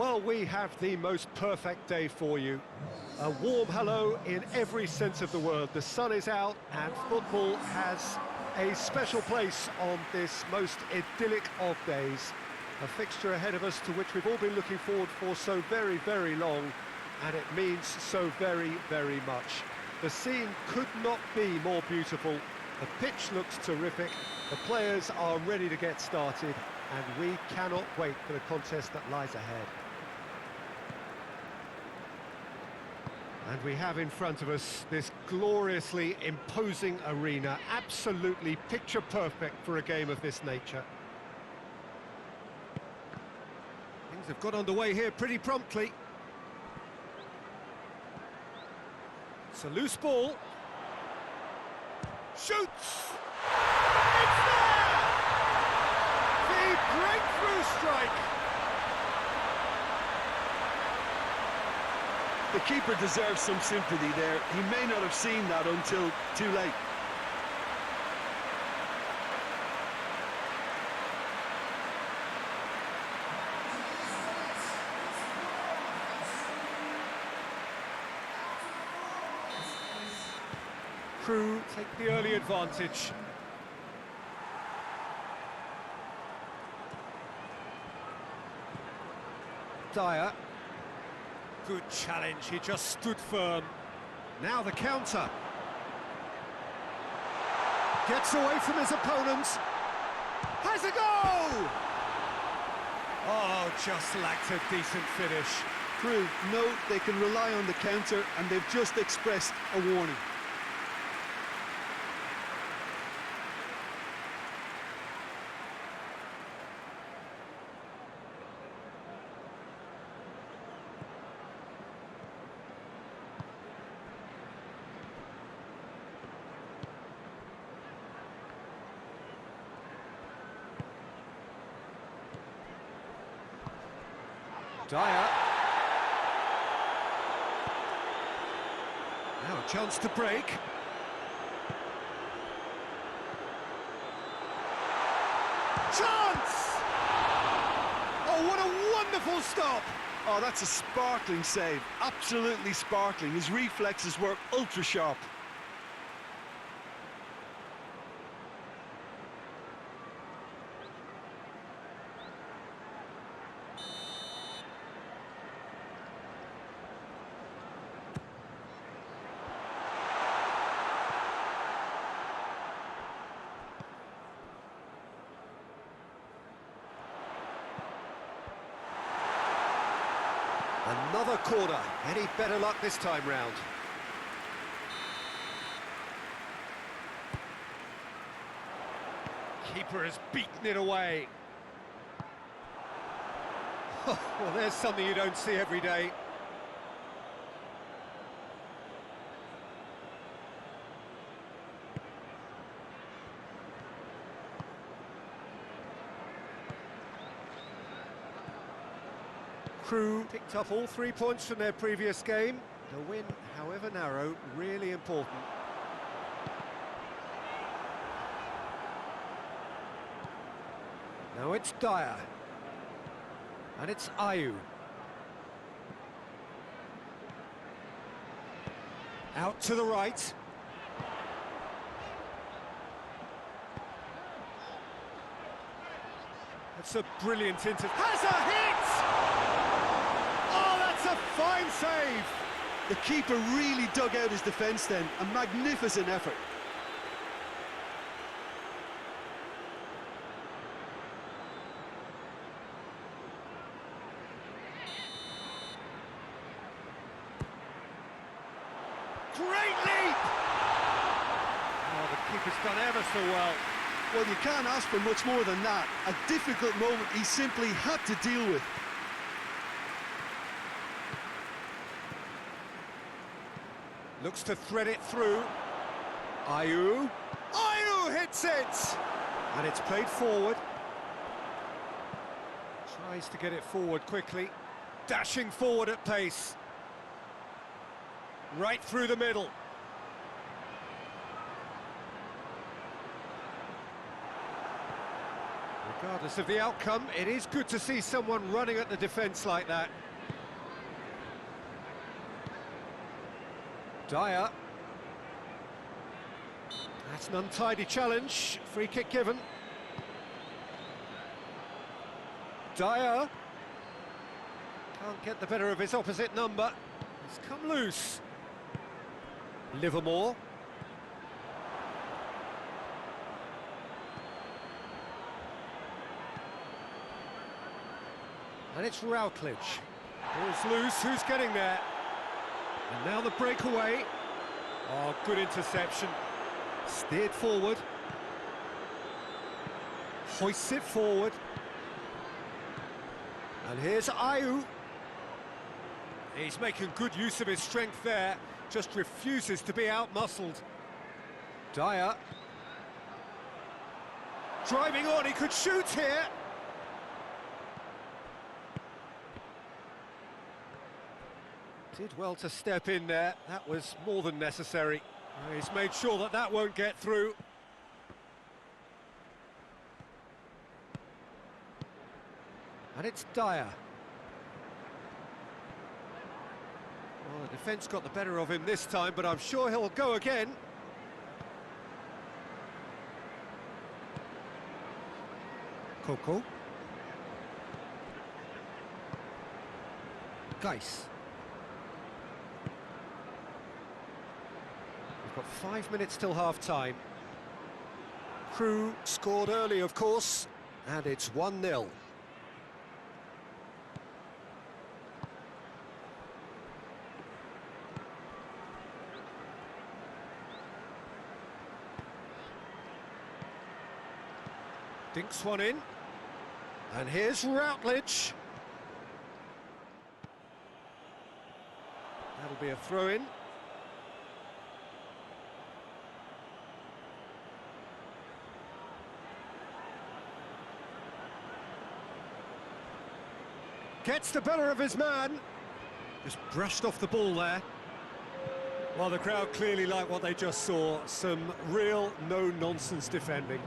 Well, we have the most perfect day for you. A warm hello in every sense of the word. The sun is out and football has a special place on this most idyllic of days. A fixture ahead of us to which we've all been looking forward for so very, very long, and it means so very, very much. The scene could not be more beautiful. The pitch looks terrific. The players are ready to get started, and we cannot wait for the contest that lies ahead. And we have in front of us this gloriously imposing arena, absolutely picture perfect for a game of this nature. Things have got underway here pretty promptly. It's a loose ball. Shoots! It's there! The breakthrough strike! The keeper deserves some sympathy there. He may not have seen that until too late. Crew take the early advantage. Dyer. Good challenge, he just stood firm. Now the counter. Gets away from his opponents. Has a goal! Oh, just lacked a decent finish. Crew know they can rely on the counter, and they've just expressed a warning. Dyer. Now a chance to break. Chance! Oh, what a wonderful stop! Oh, that's a sparkling save. Absolutely sparkling. His reflexes were ultra sharp. Another corner. Any better luck this time round? Keeper has beaten it away. Well, there's something you don't see every day. Crew picked up all 3 points from their previous game. The win, however narrow, really important. Now it's Dyer. And it's Ayew. Out to the right. That's a brilliant intercept. Has a hit! Oh, that's a fine save! The keeper really dug out his defence then. A magnificent effort. Great leap! Oh, the keeper's done ever so well. Well, you can't ask for much more than that. A difficult moment he simply had to deal with. Looks to thread it through. Ayew. Ayew hits it! And it's played forward. Tries to get it forward quickly. Dashing forward at pace. Right through the middle. Regardless of the outcome, it is good to see someone running at the defence like that. Dyer. That's an untidy challenge. Free kick given. Dyer. Can't get the better of his opposite number. He's come loose. Livermore. And it's Routledge. Ball's loose, who's getting there? And now the breakaway. Oh, good interception. Steered forward. Hoists it forward. And here's Ayew. He's making good use of his strength there. Just refuses to be out-muscled. Dyer. Driving on, he could shoot here. Did well to step in there. That was more than necessary. He's made sure that that won't get through. And it's Dyer. Well, the defence got the better of him this time, but I'm sure he'll go again. Coco. Geis. We've got 5 minutes till half-time. Crew scored early, of course, and it's 1-0. Dinks one in. And here's Routledge. That'll be a throw-in. Gets the better of his man. Just brushed off the ball there. Well, the crowd clearly like what they just saw. Some real no-nonsense defending.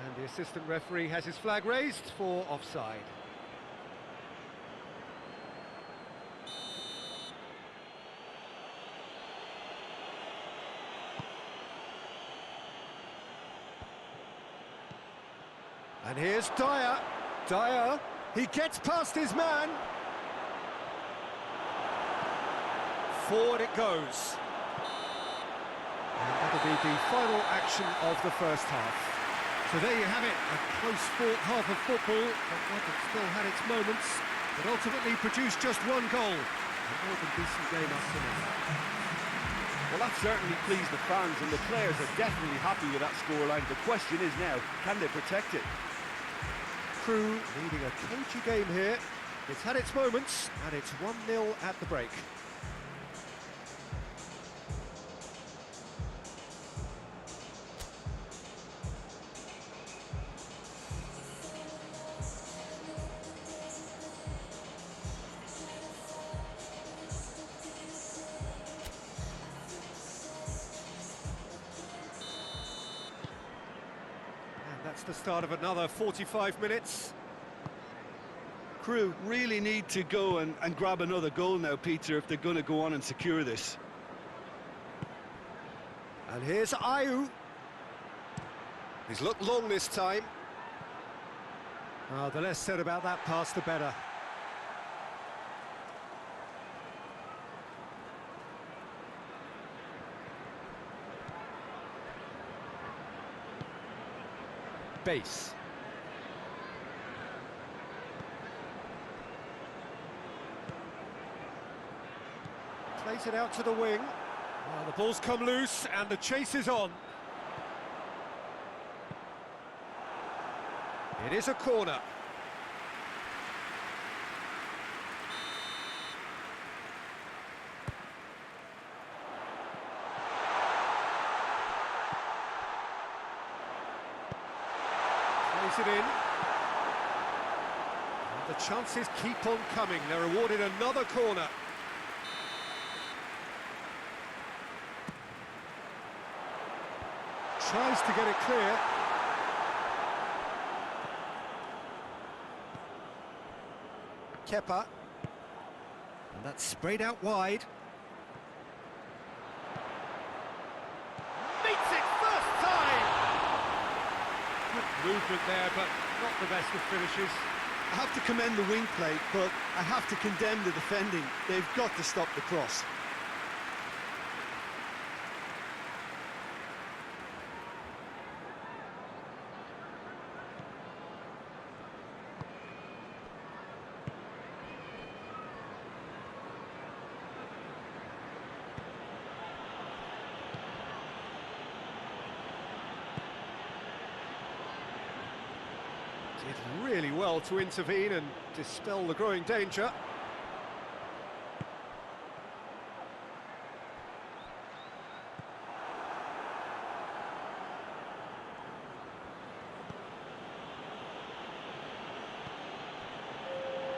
And the assistant referee has his flag raised for offside. And here's Dyer. Dyer, he gets past his man. Forward it goes. And that'll be the final action of the first half. So there you have it, a close-fought half of football, but one that still had its moments, but ultimately produced just one goal. A more than decent game up to now. Well, that certainly pleased the fans, and the players are definitely happy with that scoreline. The question is now, can they protect it? Crew leading a cagey game here. It's had its moments, and it's 1-0 at the break. That's the start of another 45 minutes. Crew really need to go and grab another goal now, Peter, if they're going to go on and secure this. And here's Ayew. He's looked long this time. The less said about that pass, the better. Base. Plays it out to the wing. Well, the ball's come loose and the chase is on. It is a corner. Plays it in. And the chances keep on coming. They're awarded another corner. Tries to get it clear. Kepa. And that's sprayed out wide. Meets it first time! Good movement there, but not the best of finishes. I have to commend the wing play, but I have to condemn the defending. They've got to stop the cross. Did really well to intervene and dispel the growing danger.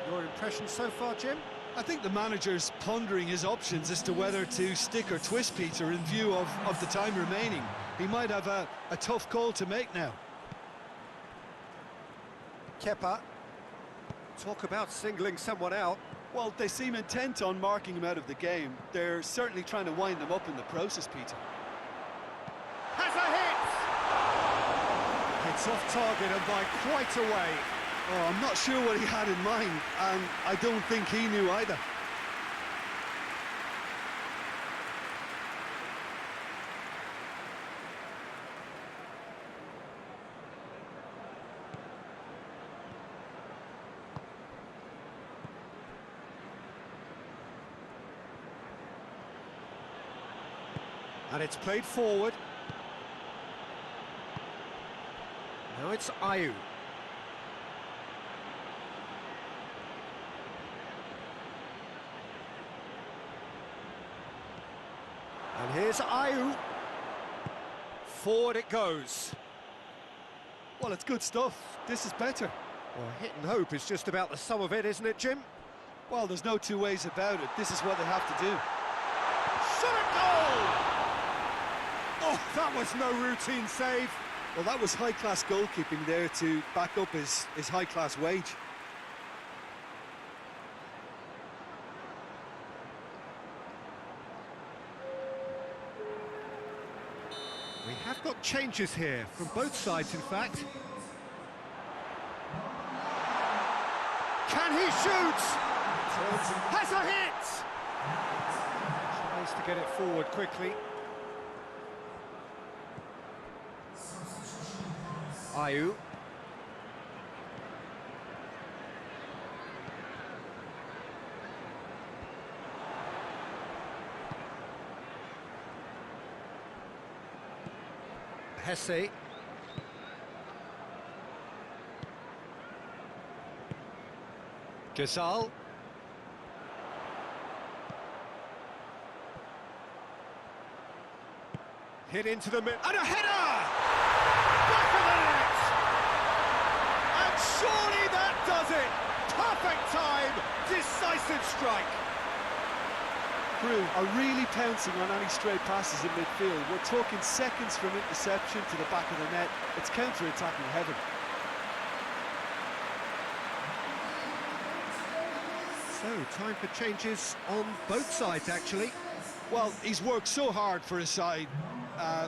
Your impression so far, Jim? I think the manager's pondering his options as to whether to stick or twist Peter in view of the time remaining. He might have a tough call to make now. Kepa. Talk about singling someone out. Well, they seem intent on marking him out of the game. They're certainly trying to wind him up in the process, Peter. Has a hit! It's off target and by quite a way. Oh, I'm not sure what he had in mind, and I don't think he knew either. And it's played forward. Now it's Ayew. And here's Ayew. Forward it goes. Well, it's good stuff. This is better. Well, hit and hope is just about the sum of it, isn't it, Jim? Well, there's no two ways about it. This is what they have to do. Shot at goal! Oh, that was no routine save. Well, that was high-class goalkeeping there to back up his high-class wage. We have got changes here, from both sides, in fact. Can he shoot? Has a hit! Tries to get it forward quickly. Ayew. Hesse. Gazal. Hit into the mid and a header! Back of the net! And surely that does it! Perfect time, decisive strike. Crew are really pouncing on any stray passes in midfield. We're talking seconds from interception to the back of the net. It's counter-attacking heaven. So, time for changes on both sides, actually. Well, he's worked so hard for his side,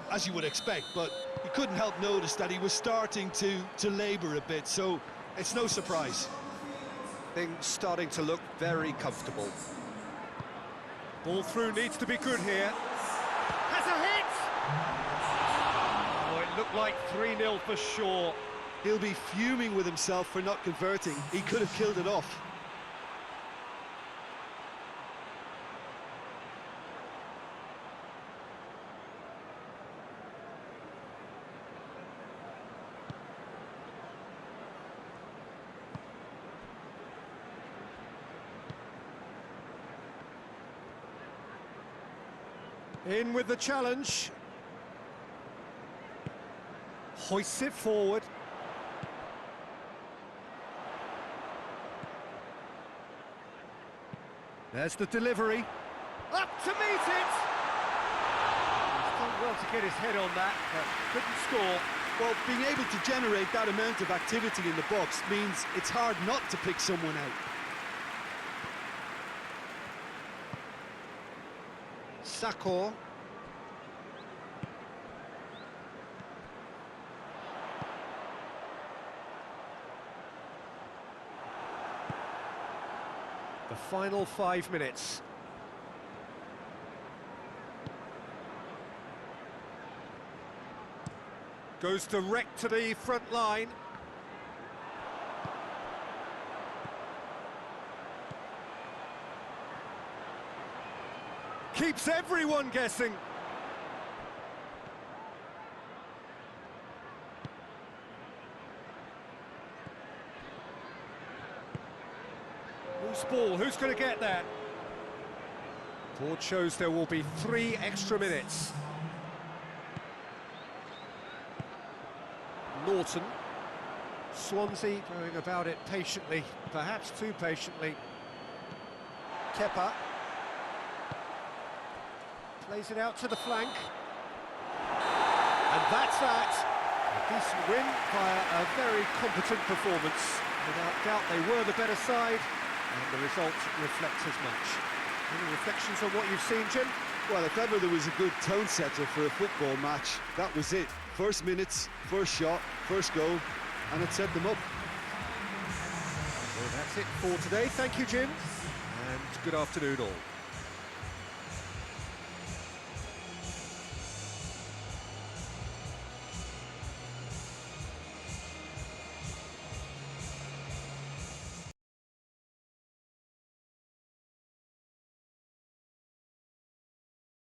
as you would expect, but he couldn't help notice that he was starting to labour a bit, so it's no surprise. Things starting to look very comfortable. Ball through needs to be good here. Has a hit! Oh, it looked like 3-0 for sure. He'll be fuming with himself for not converting. He could have killed it off. In with the challenge. Hoists it forward. There's the delivery. Up to meet it! He's done Well, to get his head on that, but couldn't score. Well, being able to generate that amount of activity in the box means it's hard not to pick someone out. Sakor. The final 5 minutes. Goes direct to the front line. Keeps everyone guessing. Loose ball, who's going to get that? Board shows there will be 3 extra minutes. Norton. Swansea going about it patiently, perhaps too patiently. Kepa. Plays it out to the flank. And that's that. A decent win via a very competent performance. Without doubt they were the better side, and the result reflects as much. Any reflections on what you've seen, Jim? Well, if ever there was a good tone setter for a football match, that was it. First minutes, first shot, first goal, and it set them up. Well, that's it for today. Thank you, Jim, and good afternoon all.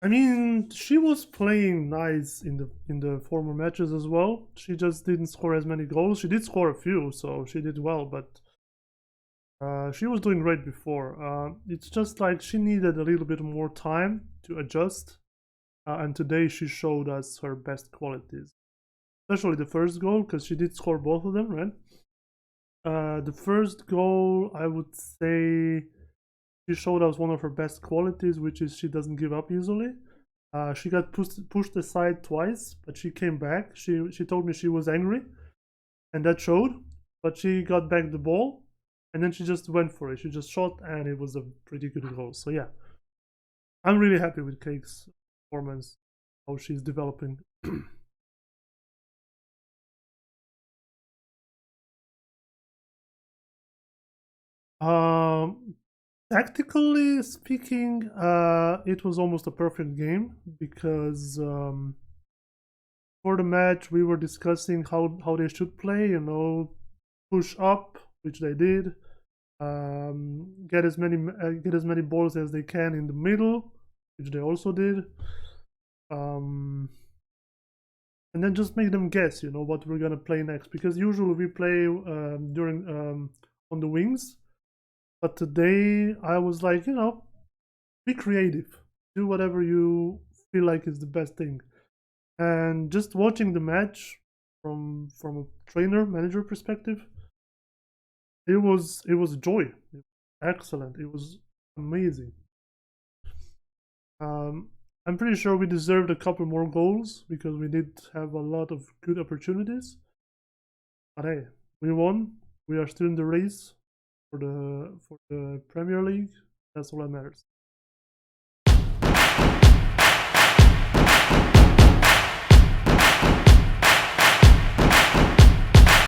I mean, she was playing nice in the former matches as well. She just didn't score as many goals. She did score a few, so she did well, but she was doing great before. It's just like she needed a little bit more time to adjust, and today she showed us her best qualities, especially the first goal, because she did score both of them, right? The first goal, I would say, she showed us one of her best qualities, which is she doesn't give up easily. She got pushed aside twice, but she came back. She told me she was angry, and that showed. But she got back the ball, and then she just went for it. She just shot, and it was a pretty good goal. So yeah, I'm really happy with Cake's performance, how she's developing. Tactically speaking, it was almost a perfect game because for the match we were discussing how they should play, you know, push up, which they did, get as many balls as they can in the middle, which they also did, and then just make them guess, you know, what we're gonna play next, because usually we play during on the wings. But today I was like, you know, be creative, do whatever you feel like is the best thing. And just watching the match from a manager perspective, it was a joy. It was excellent. It was amazing. I'm pretty sure we deserved a couple more goals because we did have a lot of good opportunities. But hey, we won. We are still in the race for the Premier League. That's all that matters.